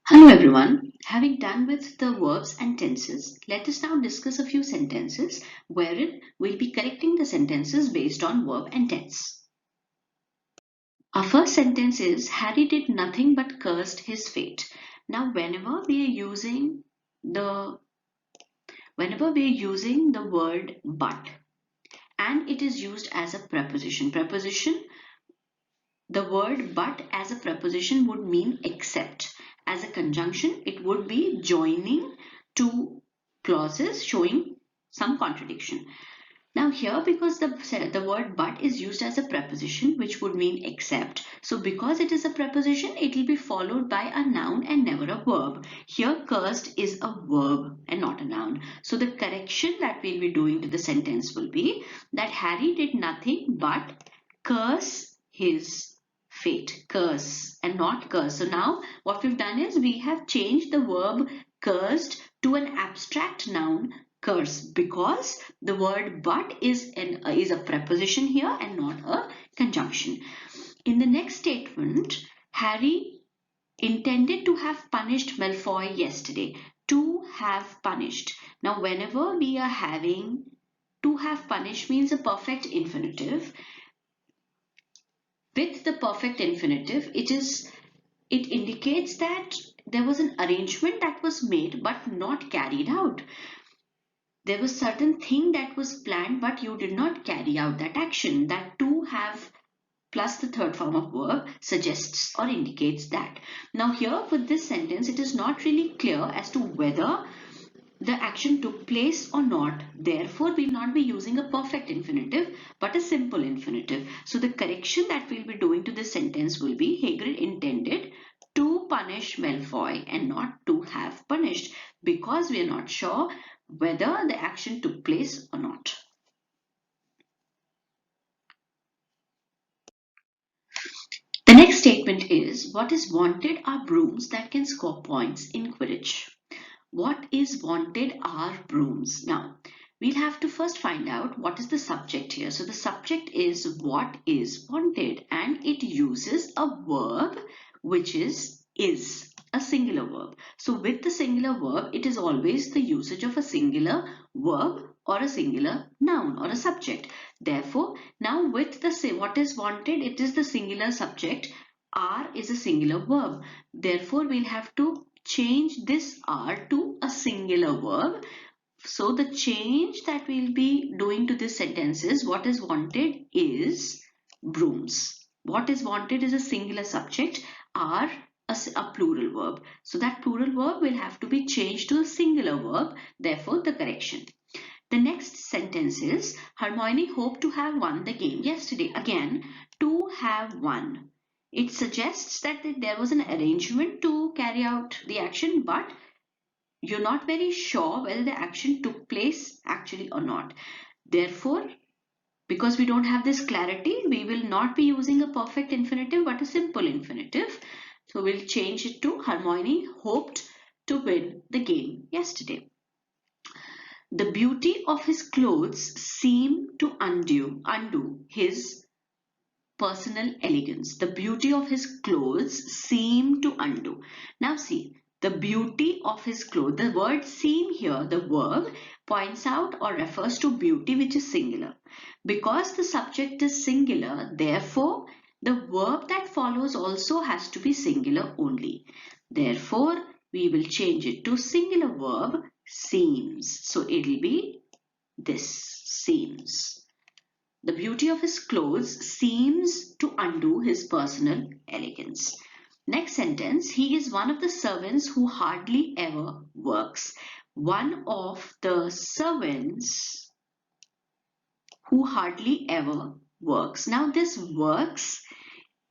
Hello everyone. Having done with the verbs and tenses, let us now discuss a few sentences wherein we'll be correcting the sentences based on verb and tense. Our first sentence is Harry did nothing but cursed his fate. Now whenever we are using the word but and it is used as a preposition, the word but as a preposition would mean except. As a conjunction, it would be joining two clauses showing some contradiction. Now here, because the word but is used as a preposition which would mean except, so because it is a preposition, it will be followed by a noun and never a verb. Here cursed is a verb and not a noun. So the correction that we'll be doing to the sentence will be that Harry did nothing but curse his fate. Curse and not curse. So now what we've done is we have changed the verb cursed to an abstract noun curse because the word but is a preposition here and not a conjunction. In the next statement, Harry intended to have punished Malfoy yesterday. To have punished. Now whenever we are having to have punished means a perfect infinitive. With the perfect infinitive, it indicates that there was an arrangement that was made but not carried out. There was certain thing that was planned but you did not carry out that action. That to have plus the third form of verb suggests or indicates that. Now here with this sentence, it is not really clear as to whether the action took place or not. Therefore, we'll not be using a perfect infinitive but a simple infinitive. So the correction that we'll be doing to this sentence will be Hagrid intended to punish Malfoy and not to have punished because we are not sure whether the action took place or not. The next statement is what is wanted are brooms that can score points in Quidditch. What is wanted are brooms. Now, we'll have to first find out what is the subject here. So the subject is what is wanted and it uses a verb which is a singular verb. So with the singular verb, it is always the usage of a singular verb or a singular noun or a subject. Therefore, now with the what is wanted, it is the singular subject. Are is a singular verb. Therefore, we'll have to change this are to a singular verb. So the change that we'll be doing to this sentence is what is wanted is brooms. What is wanted is a singular subject, are a plural verb. So that plural verb will have to be changed to a singular verb. Therefore, the correction. The next sentence is Hermione hoped to have won the game yesterday. Again, to have won. It suggests that there was an arrangement to carry out the action, but you're not very sure whether the action took place actually or not. Therefore, because we don't have this clarity, we will not be using a perfect infinitive but a simple infinitive. So we'll change it to Hermione hoped to win the game yesterday. The beauty of his clothes seemed to undo his personal elegance. The beauty of his clothes seemed to undo. Now see, the beauty of his clothes. The word seem here, the verb, points out or refers to beauty which is singular. Because the subject is singular, therefore, the verb that follows also has to be singular only. Therefore, we will change it to singular verb seems. So it will be this seems. The beauty of his clothes seems to undo his personal elegance. Next sentence, he is one of the servants who hardly ever works. One of the servants who hardly ever works. Now this works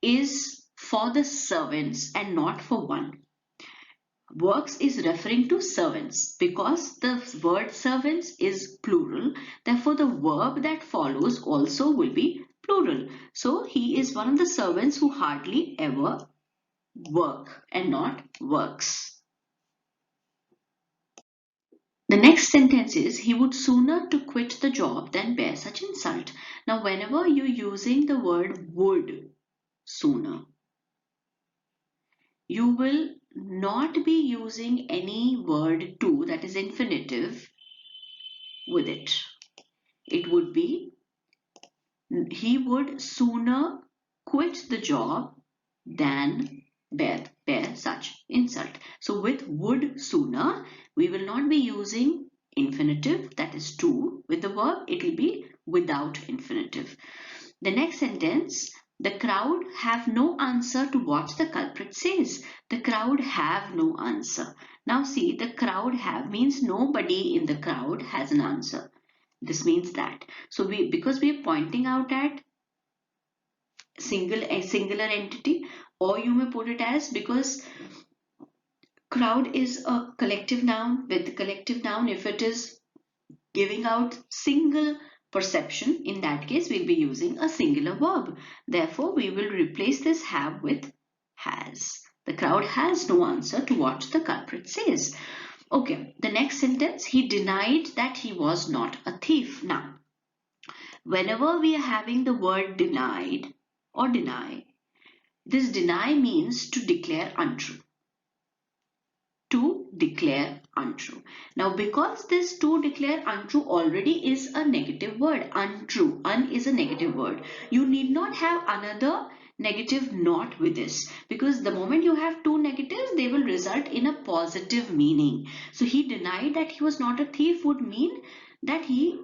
is for the servants and not for one. Works is referring to servants because the word servants is plural. Therefore, the verb that follows also will be plural. So, he is one of the servants who hardly ever work and not works. The next sentence is, he would sooner to quit the job than bear such insult. Now, whenever you're using the word would sooner, you will not be using any word to, that is infinitive, with it. It would be, he would sooner quit the job than bear such insult. So with would sooner, we will not be using infinitive, that is to, with the verb. It will be without infinitive. The next sentence, the crowd have no answer to what the culprit says. The crowd have no answer. Now see, the crowd have means nobody in the crowd has an answer. This means that. So because we are pointing out at a singular entity, or you may put it as, because crowd is a collective noun. With the collective noun, if it is giving out single perception, in that case we'll be using a singular verb. Therefore we will replace this have with has. The crowd has no answer to what the culprit says. Okay, the next sentence, he denied that he was not a thief. Now, whenever we are having the word denied or deny, this deny means to declare untrue. To declare untrue. Now, because this to declare untrue already is a negative word, untrue, un is a negative word. You need not have another negative not with this, because the moment you have two negatives, they will result in a positive meaning. So he denied that he was not a thief would mean that he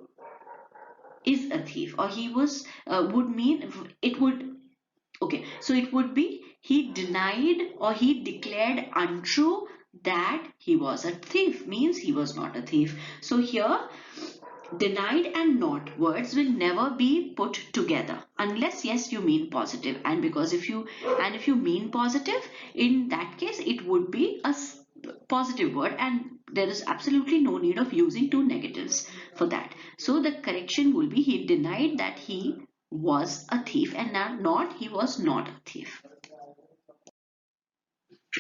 is a thief, or he was would mean it would. Okay, so it would be he denied or he declared untrue that he was a thief, means he was not a thief. So here denied and not words will never be put together unless yes you mean positive, and because if you mean positive, in that case it would be a positive word, and there is absolutely no need of using two negatives for that. So the correction will be he denied that he was a thief, and not he was not a thief.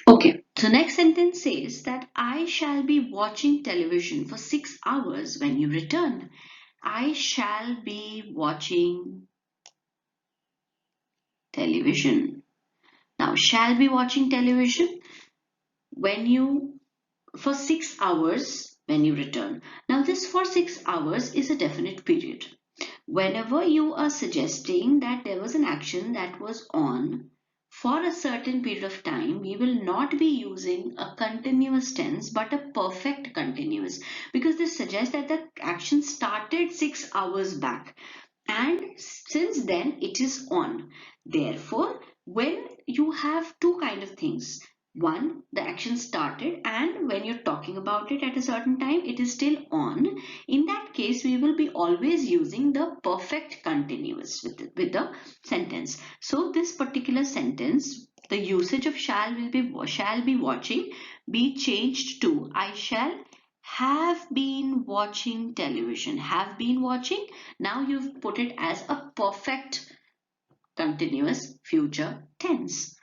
Okay, so next sentence says that I shall be watching television for 6 hours when you return. I shall be watching television. Now, shall be watching television when you for 6 hours when you return. Now, this for 6 hours is a definite period. Whenever you are suggesting that there was an action that was on for a certain period of time, we will not be using a continuous tense but a perfect continuous, because this suggests that the action started 6 hours back and since then it is on. Therefore, when you have two kind of things, one, the action started, and when you're talking about it at a certain time it is still on, in that case we will be always using the perfect continuous with the sentence. So this particular sentence, the usage of shall be watching be changed to I shall have been watching television. Have been watching, now you've put it as a perfect continuous future tense.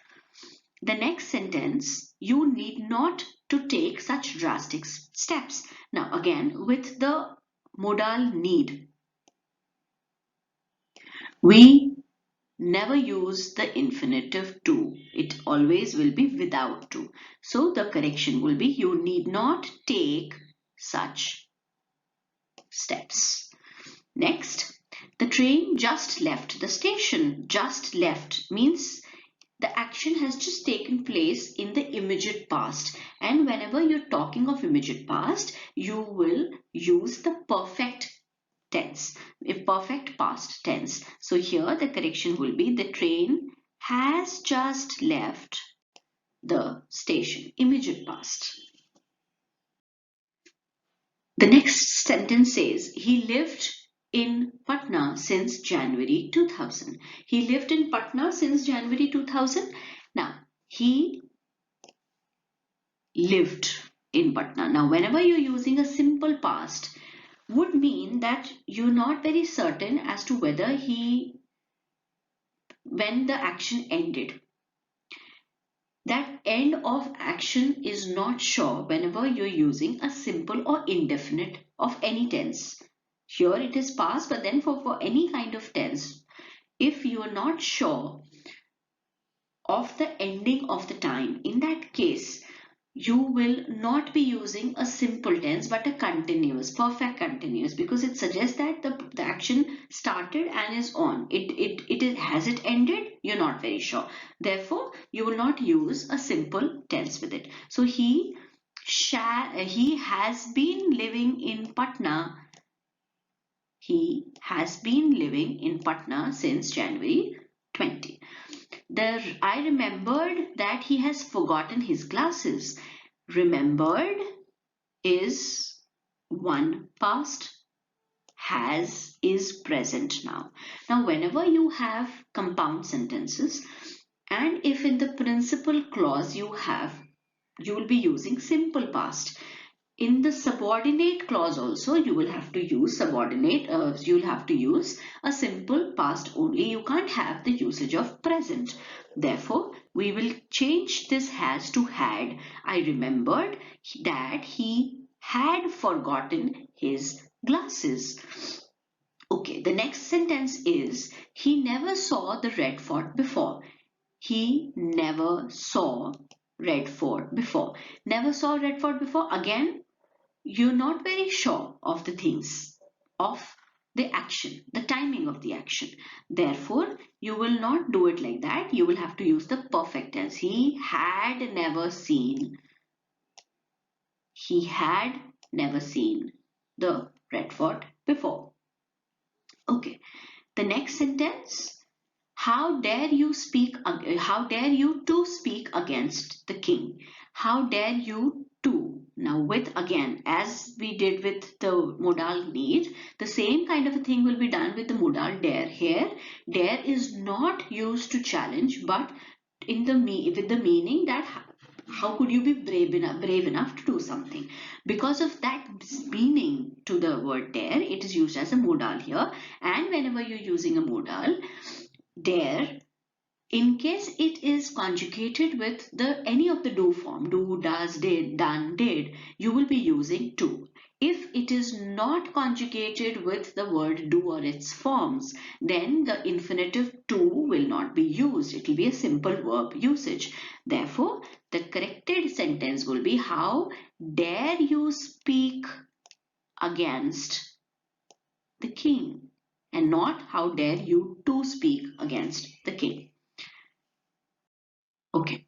The next sentence, you need not to take such drastic steps. Now again, with the modal need, we never use the infinitive to. It always will be without to. So the correction will be you need not take such steps. Next, the train just left the station. Just left means the action has just taken place in the immediate past, and whenever you're talking of immediate past you will use the perfect tense, a perfect past tense. So here the correction will be the train has just left the station, immediate past. The next sentence says he lived in Patna since January 2000. He lived in Patna since January 2000. Now, he lived in Patna. Now, whenever you're using a simple past, would mean that you're not very certain as to whether when the action ended. That end of action is not sure whenever you're using a simple or indefinite of any tense. Here it is past, but then for any kind of tense, if you are not sure of the ending of the time, in that case, you will not be using a simple tense but a continuous, perfect continuous, because it suggests that the action started and is on. Has it ended? You're not very sure. Therefore, you will not use a simple tense with it. So he has been living in Patna. He has been living in Patna since January 20. I remembered that he has forgotten his glasses. Remembered is one past, has is present now. Now, whenever you have compound sentences, and if in the principal clause you will be using simple past. In the subordinate clause also, you will have to use you will have to use a simple past only. You can't have the usage of present. Therefore, we will change this has to had. I remembered that he had forgotten his glasses. Okay, the next sentence is, he never saw the red fort before. He never saw red fort before. Never saw red fort before. Again, you're not very sure of the things, of the action, the timing of the action. Therefore, you will not do it like that. You will have to use the perfect tense. He had never seen. He had never seen the red fort before. Okay. The next sentence. How dare you speak? How dare you to speak against the king? How dare you to? Now with, again, as we did with the modal need, the same kind of a thing will be done with the modal dare. Here, dare is not used to challenge, but with the meaning that how could you be brave enough to do something? Because of that meaning to the word dare, it is used as a modal here. And whenever you're using a modal, dare, in case it is conjugated with the any of the do form, do, does, did, done, did, you will be using to. If it is not conjugated with the word do or its forms, then the infinitive to will not be used. It will be a simple verb usage. Therefore, the corrected sentence will be, how dare you speak against the king, and not how dare you to speak against the king. Okay.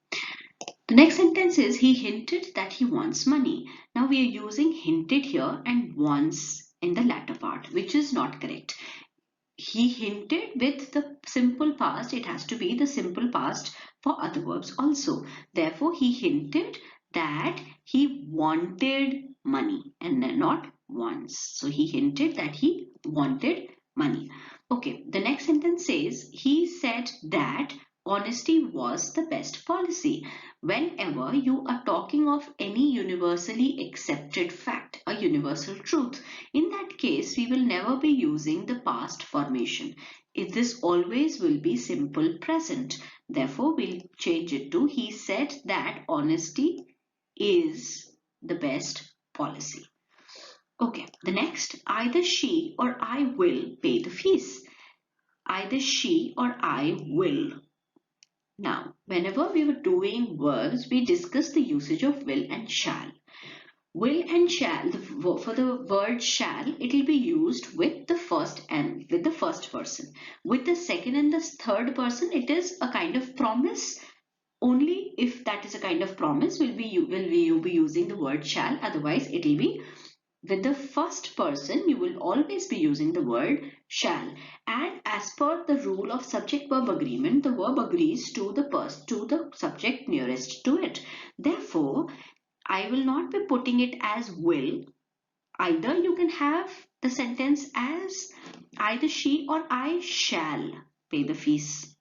The next sentence is, he hinted that he wants money. Now we are using hinted here and wants in the latter part, which is not correct. He hinted with the simple past. It has to be the simple past for other verbs also. Therefore, he hinted that he wanted money and not wants. So he hinted that he wanted money. Okay, the next sentence says, he said that honesty was the best policy. Whenever you are talking of any universally accepted fact, a universal truth, in that case, we will never be using the past formation. This always will be simple present. Therefore, we'll change it to, he said that honesty is the best policy. Okay, the next, either she or I will pay the fees. Either she or I will. Now, whenever we were doing verbs, we discussed the usage of will and shall. Will and shall, for the word shall, it will be used with the first person. With the second and the third person, it is a kind of promise. Only if that is a kind of promise will you be using the word shall. Otherwise, it will be with the first person. You will always be using the word shall. And as per the rule of subject-verb agreement, the verb agrees to the subject nearest to it. Therefore, I will not be putting it as will. Either you can have the sentence as, either she or I shall pay the fees.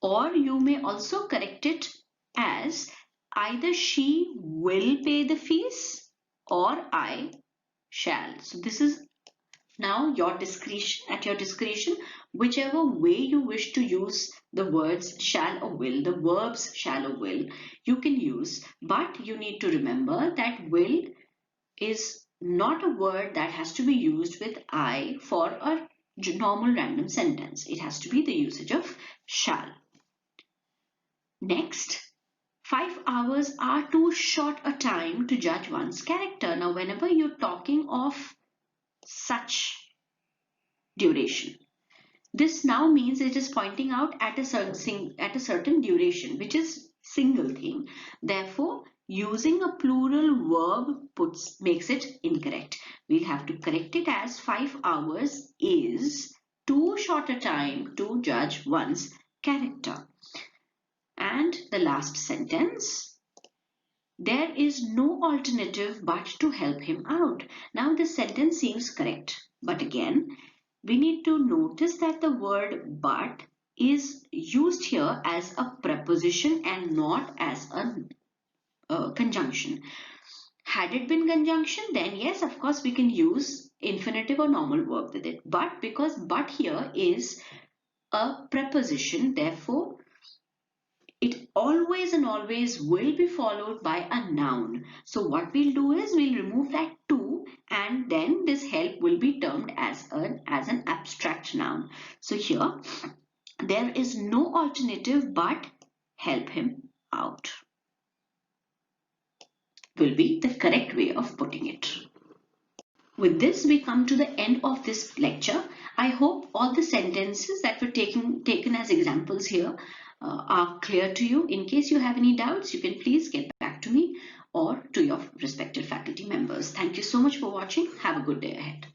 Or you may also correct it as, either she will pay the fees or I shall. So this is now your discretion, at your discretion, whichever way you wish to use the words shall or will, the verbs shall or will, you can use. But you need to remember that will is not a word that has to be used with I for a normal random sentence. It has to be the usage of shall. Next, 5 hours are too short a time to judge one's character. Now, whenever you're talking of such duration, this now means it is pointing out at a certain duration, which is single thing. Therefore, using a plural verb makes it incorrect. We'll have to correct it as 5 hours is too short a time to judge one's character. And the last sentence, there is no alternative but to help him out. Now this sentence seems correct, but again, we need to notice that the word but is used here as a preposition and not as a conjunction. Had it been conjunction, then yes, of course, we can use infinitive or normal verb with it. But because but here is a preposition, therefore, it always and always will be followed by a noun. So what we'll do is we'll remove that to, and then this help will be termed as an abstract noun. So here there is no alternative but help him out will be the correct way of putting it. With this, we come to the end of this lecture. I hope all the sentences that were taken as examples here are clear to you. In case you have any doubts, you can please get back to me or to your respective faculty members. Thank you so much for watching. Have a good day ahead.